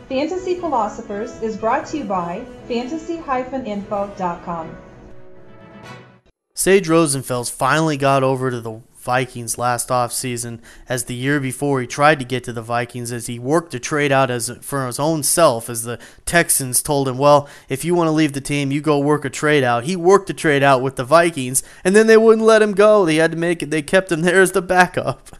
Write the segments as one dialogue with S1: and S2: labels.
S1: Fantasy Philosophers is brought to you by fantasy-info.com.
S2: Sage Rosenfels finally got over to the Vikings last offseason, as the year before he tried to get to the Vikings as he worked to trade out for his own self, as the Texans told him, well, if you want to leave the team, you go work a trade out. He worked a trade out with the Vikings, and then they wouldn't let him go. They had to make it. They kept him there as the backup.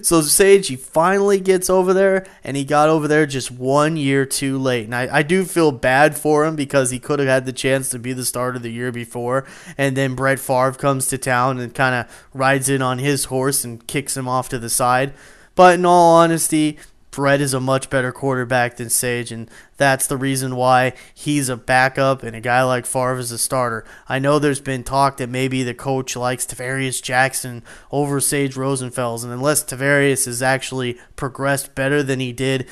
S2: So Sage, he finally gets over there, and he got over there just 1 year too late. And I do feel bad for him because he could have had the chance to be the starter the year before, and then Brett Favre comes to town and kind of rides in on his horse and kicks him off to the side. But in all honesty, Brett is a much better quarterback than Sage, and that's the reason why he's a backup and a guy like Favre is a starter. I know there's been talk that maybe the coach likes Tarvaris Jackson over Sage Rosenfels, and unless Tarvaris has actually progressed better than he did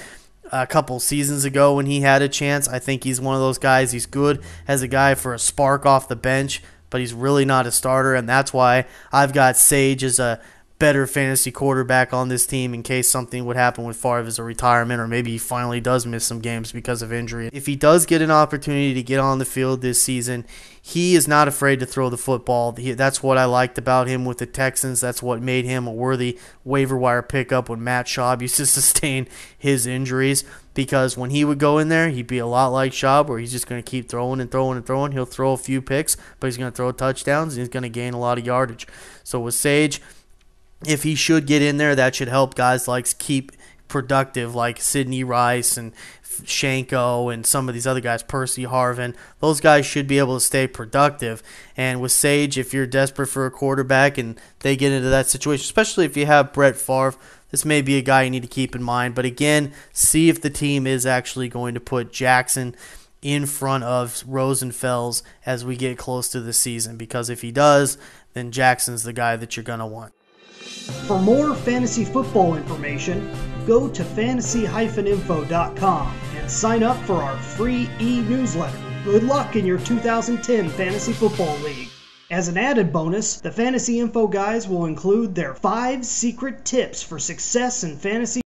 S2: a couple seasons ago when he had a chance, I think he's one of those guys. He's good as a guy for a spark off the bench, but he's really not a starter, and that's why I've got Sage as a better fantasy quarterback on this team in case something would happen with Favre as a retirement, or maybe he finally does miss some games because of injury. If he does get an opportunity to get on the field this season, he is not afraid to throw the football. That's what I liked about him with the Texans. That's what made him a worthy waiver wire pickup when Matt Schaub used to sustain his injuries, because when he would go in there, he'd be a lot like Schaub, where he's just going to keep throwing and throwing and throwing. He'll throw a few picks, but he's going to throw touchdowns, and he's going to gain a lot of yardage. So with Sage, if he should get in there, that should help guys like keep productive, like Sidney Rice and Shanko and some of these other guys, Percy Harvin. Those guys should be able to stay productive. And with Sage, if you're desperate for a quarterback and they get into that situation, especially if you have Brett Favre, this may be a guy you need to keep in mind. But again, see if the team is actually going to put Jackson in front of Rosenfels as we get close to the season, because if he does, then Jackson's the guy that you're going to want.
S3: For more fantasy football information, go to fantasy-info.com and sign up for our free e-newsletter. Good luck in your 2010 Fantasy Football League. As an added bonus, the Fantasy Info guys will include their 5 secret tips for success in fantasy